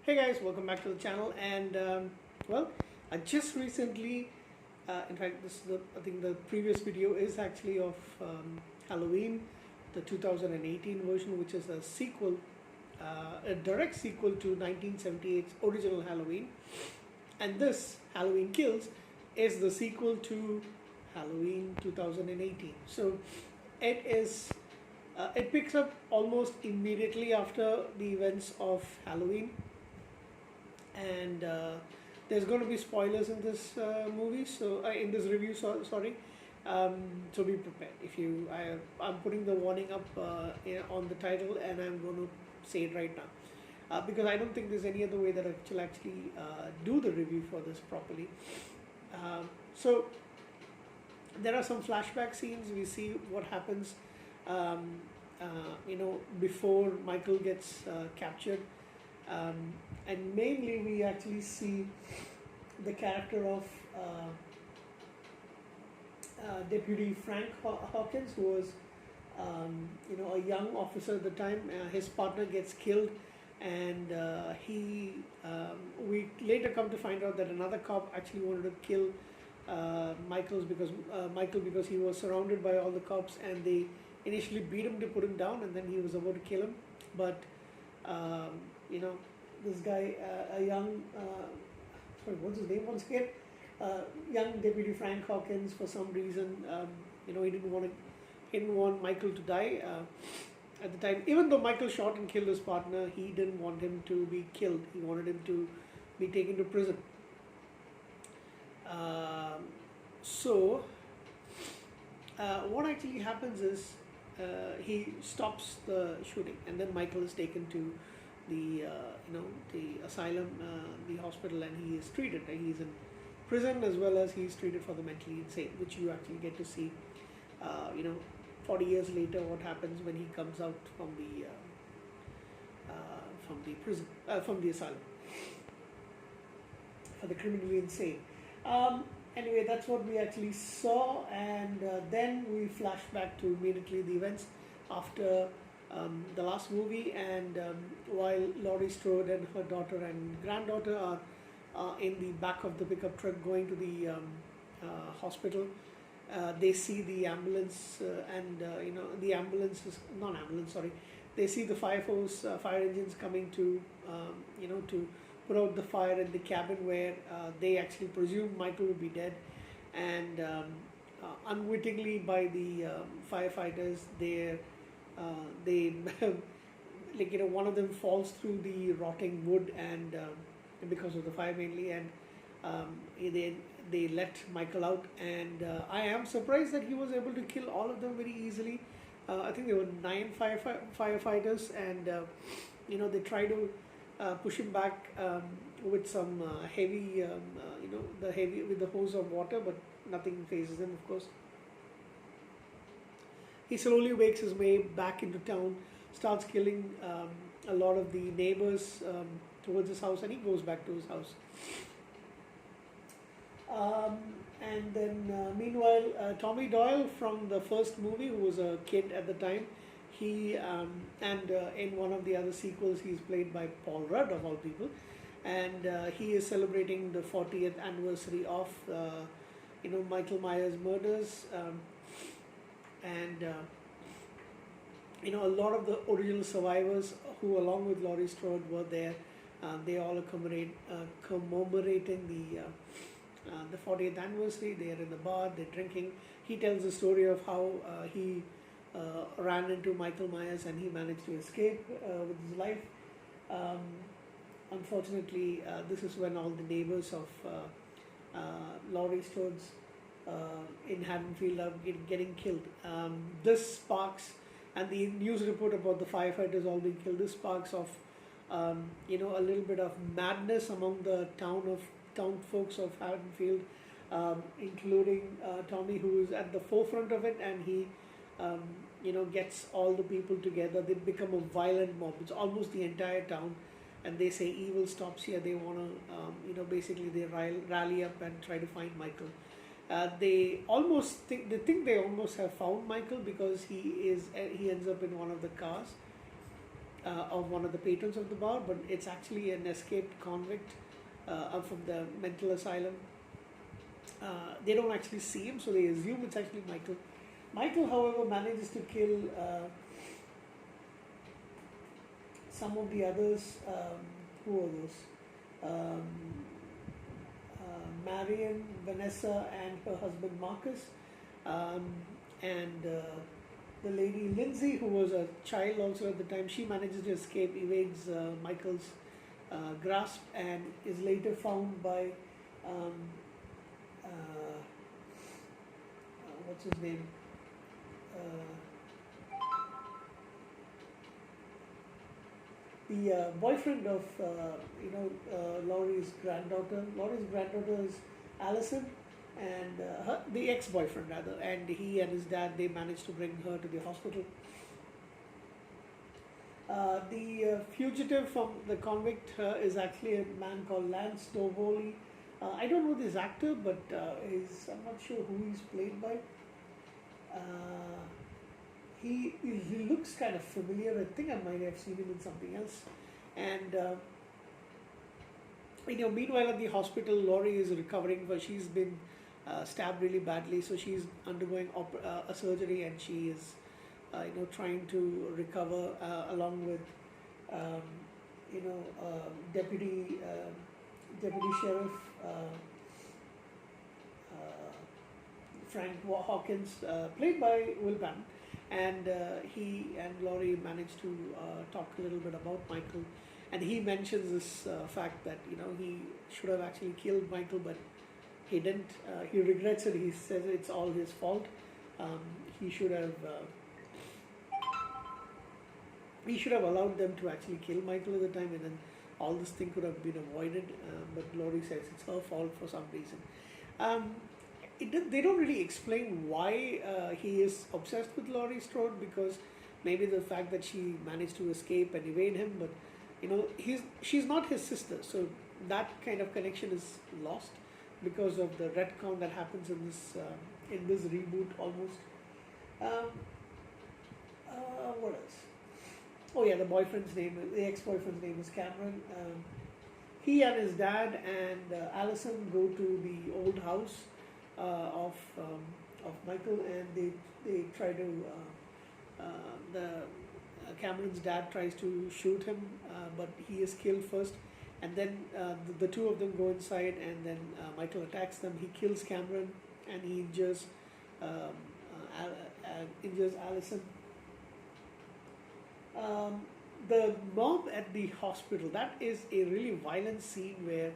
Hey guys, welcome back to the channel. And well, I just recently, in fact, I think the previous video is actually of Halloween, the 2018 version, which is a sequel, a direct sequel to 1978's original Halloween. And this Halloween Kills is the sequel to Halloween 2018. So it is. It picks up almost immediately after the events of Halloween, and there's going to be spoilers in this movie, so in this review, sorry. So be prepared. I'm putting the warning up on the title, and I'm going to say it right now, because I don't think there's any other way that I shall actually do the review for this properly. So there are some flashback scenes. We see what happens, before Michael gets captured. And mainly we actually see the character of Deputy Frank Hawkins, who was a young officer at the time. His partner gets killed, and we later come to find out that another cop actually wanted to kill Michael because he was surrounded by all the cops, and they initially beat him to put him down, and then he was about to kill him. But this guy, a young, what's his name once again? Young Deputy Frank Hawkins, for some reason, he didn't want Michael to die at the time. Even though Michael shot and killed his partner, he didn't want him to be killed. He wanted him to be taken to prison. So what actually happens is he stops the shooting, and then Michael is taken to the asylum, the hospital, and he is treated. He's in prison, as well as he's treated for the mentally insane, which you actually get to see 40 years later what happens when he comes out from the prison, from the asylum for the criminally insane. Anyway, that's what we actually saw, and then we flash back to immediately the events after the last movie, and while Laurie Strode and her daughter and granddaughter are in the back of the pickup truck going to the hospital, they see the ambulance, the ambulance is not ambulance, sorry. They see the fire engines coming to to put out the fire in the cabin where they actually presume Michael would be dead, and unwittingly by the firefighters, they one of them falls through the rotting wood, and because of the fire mainly, and they let Michael out, and I am surprised that he was able to kill all of them very easily. I think there were 9 firefighters, and they try to push him back with some heavy, with the hose of water, but nothing phases him, of course. He slowly makes his way back into town, starts killing a lot of the neighbors towards his house, and he goes back to his house. And then meanwhile, Tommy Doyle from the first movie, who was a kid at the time, he in one of the other sequels, he's played by Paul Rudd, of all people, and he is celebrating the 40th anniversary of Michael Myers murders, and a lot of the original survivors, who along with Laurie Strode were there. They all are commemorating the 40th anniversary. They are in the bar, they're drinking. He tells the story of how he ran into Michael Myers, and he managed to escape with his life. Unfortunately, this is when all the neighbors of Laurie Strode's in Haddonfield are getting killed. This sparks, and the news report about the firefighters all being killed, this sparks of a little bit of madness among the town folks of Haddonfield, including Tommy, who is at the forefront of it, and he gets all the people together. They become a violent mob. It's almost the entire town, and they say evil stops here. They want to basically they rally up and try to find Michael. They think they almost have found Michael, because he ends up in one of the cars. of one of the patrons of the bar, but it's actually an escaped convict from the mental asylum. They don't actually see him, so they assume it's actually Michael. Michael, however, manages to kill some of the others. Who are those? Marion, Vanessa, and her husband Marcus, and the lady Lindsay, who was a child also at the time. She manages to escape, evades Michael's grasp, and is later found by what's his name? The boyfriend of Laurie's granddaughter. Laurie's granddaughter is Allison, and the ex-boyfriend rather. And he and his dad, they managed to bring her to the hospital. The fugitive from the convict is actually a man called Lance Tovoli. I don't know this actor, but I'm not sure who he's played by. He looks kind of familiar. I think I might have seen him in something else. And meanwhile at the hospital, Laurie is recovering, but she's been stabbed really badly, so she's undergoing a surgery, and she is trying to recover along with deputy sheriff Frank Hawkins, played by Will Bannon. And he and Laurie managed to talk a little bit about Michael, and he mentions this fact that he should have actually killed Michael, but he didn't. He regrets it. He says it's all his fault. He should have allowed them to actually kill Michael at the time, and then all this thing could have been avoided. But Laurie says it's her fault for some reason. They don't really explain why he is obsessed with Laurie Strode, because maybe the fact that she managed to escape and evade him, but she's not his sister, so that kind of connection is lost because of the retcon that happens in this reboot almost. What else? Oh yeah, the ex-boyfriend's name is Cameron. He and his dad and Allison go to the old house of Michael, and they try to Cameron's dad tries to shoot him, but he is killed first, and then the two of them go inside, and then Michael attacks them. He kills Cameron, and he injures Allison. The mob at the hospital, that is a really violent scene where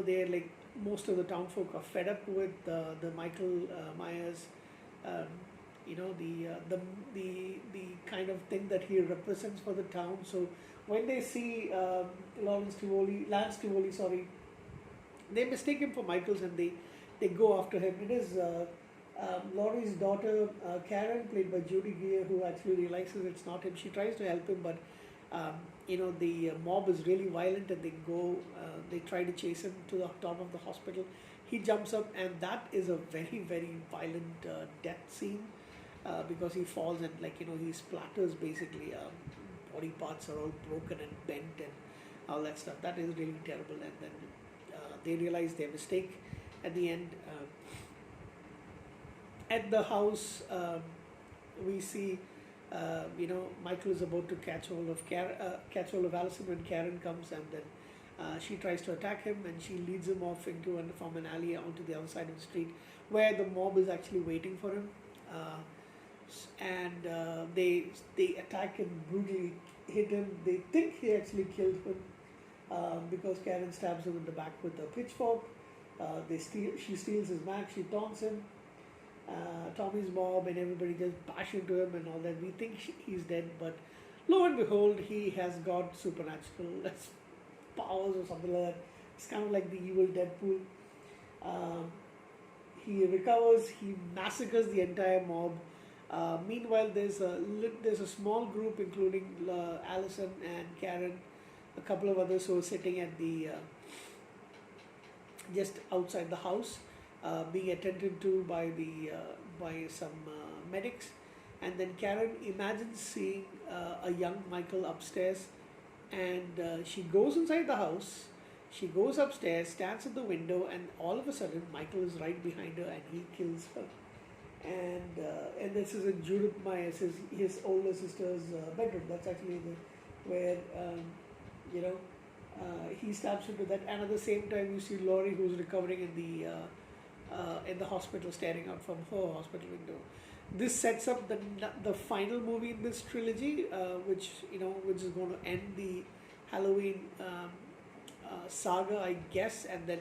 they're like, most of the town folk are fed up with the Michael Myers, the kind of thing that he represents for the town. So when they see Lance Tivoli, they mistake him for Michael's, and they go after him. It is Laurie's daughter Karen, played by Judy Greer, who actually realizes it's not him. She tries to help him, but the mob is really violent, and they try to chase him to the top of the hospital. He jumps up, and that is a very, very violent death scene, because he falls and he splatters basically. Body parts are all broken and bent and all that stuff. That is really terrible. And then they realize their mistake at the end. At the house, we see Michael is about to catch hold of Allison when Karen comes, and then she tries to attack him, and she leads him off from an alley onto the other side of the street, where the mob is actually waiting for him, and they attack him, brutally hit him. They think he actually killed him because Karen stabs him in the back with a pitchfork. She steals his Mac, she taunts him. Tommy's mob and everybody just bash into him and all that. We think he's dead, but lo and behold, he has got supernatural powers or something like that. It's kind of like the evil Deadpool. He recovers, he massacres the entire mob. Meanwhile, there's a small group, including Allison and Karen, a couple of others who are sitting at the just outside the house, being attended to by some medics, And then Karen imagines seeing a young Michael upstairs, and she goes inside the house. She goes upstairs, stands at the window, and all of a sudden Michael is right behind her, and he kills her. And this is in Judith Myers, his older sister's bedroom. That's actually where you know he stabs into that. And at the same time, you see Laurie, who's recovering in the hospital, staring out from her hospital window. This sets up the final movie in this trilogy, which is going to end the Halloween saga, I guess. And then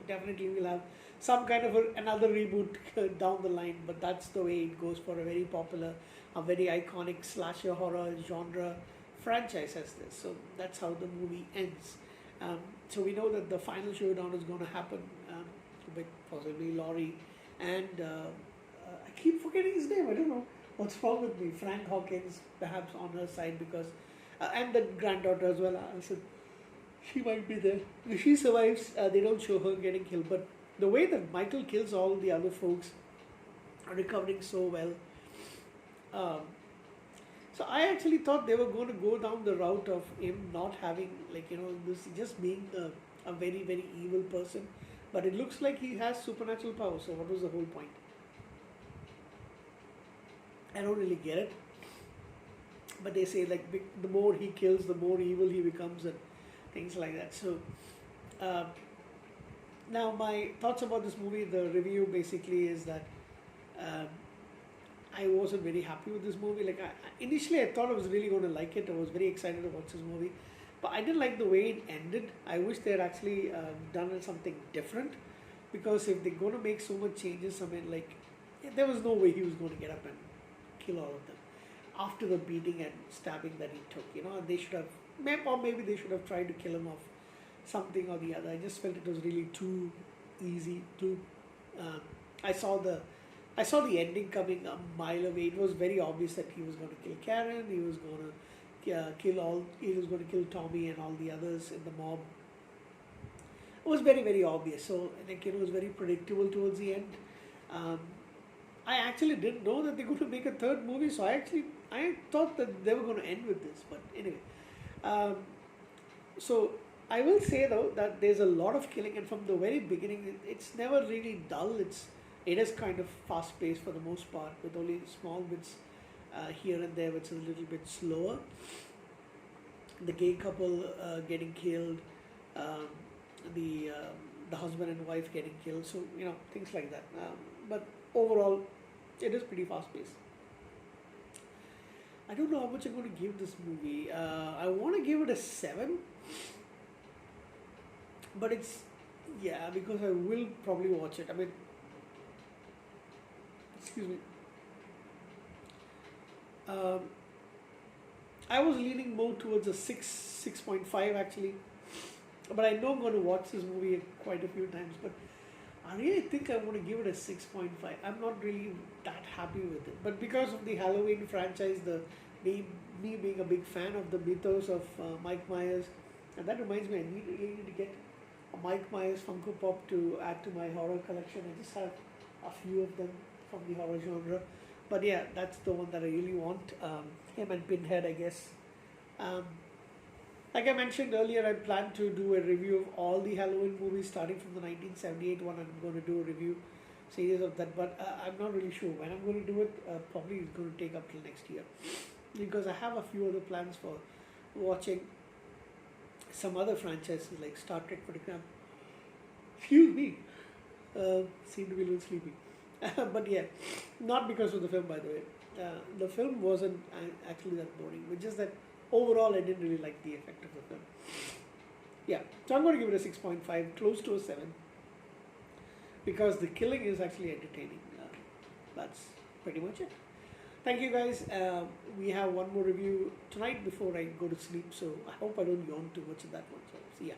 definitely we'll have some kind of another reboot down the line. But that's the way it goes for a very popular, a very iconic slasher horror genre franchise as this. So that's how the movie ends. So we know that the final showdown is going to happen with possibly Laurie and I keep forgetting his name. I don't know what's wrong with me. Frank Hawkins, perhaps on her side, because and the granddaughter as well. So she might be there. If she survives, they don't show her getting killed. But the way that Michael kills all the other folks, recovering so well. So I actually thought they were going to go down the route of him not having, this just being a very, very evil person. But it looks like he has supernatural power. So what was the whole point? I don't really get it. But they say the more he kills, the more evil he becomes, and things like that. So now my thoughts about this movie, the review basically is that I wasn't very happy with this movie. Initially I thought I was really going to like it. I was very excited to watch this movie. But I didn't like the way it ended. I wish they had actually done something different. Because if they're going to make so much changes, there was no way he was going to get up and kill all of them after the beating and stabbing that he took. They should have, maybe they should have tried to kill him off something or the other. I just felt it was really too easy. I saw the ending coming a mile away. It was very obvious that he was going to kill Karen. He was going to He was going to kill Tommy and all the others in the mob. It was very, very obvious. So it was very predictable towards the end. I actually didn't know that they're going to make a third movie, so I thought that they were going to end with this. But anyway, so I will say though that there's a lot of killing, and from the very beginning, it's never really dull. It is kind of fast paced for the most part, with only small bits here and there, which is a little bit slower. The gay couple getting killed, the husband and wife getting killed, so things like that. But overall, it is pretty fast paced. I don't know how much I'm going to give this movie. I want to give it a 7, but because I will probably watch it. Excuse me. I was leaning more towards a 6.5 actually, but I know I'm going to watch this movie quite a few times. But I really think I want to give it a 6.5. I'm not really that happy with it, but because of the Halloween franchise, me being a big fan of the mythos of Mike Myers, and that reminds me, I really need to get a Mike Myers Funko Pop to add to my horror collection. I just have a few of them from the horror genre. But yeah, that's the one that I really want. Him and Pinhead, I guess. Like I mentioned earlier, I plan to do a review of all the Halloween movies starting from the 1978 one. I'm going to do a review series of that, but I'm not really sure when I'm going to do it. Probably it's going to take up till next year, because I have a few other plans for watching some other franchises like Star Trek, for example. Excuse me. Seem to be a little sleepy. But yeah, not because of the film, by the way. The film wasn't actually that boring, but just that overall I didn't really like the effect of the film. Yeah, so I'm going to give it a 6.5, close to a 7, because the killing is actually entertaining. That's pretty much it. Thank you guys. We have one more review tonight before I go to sleep, so I hope I don't yawn too much in that one. So see ya.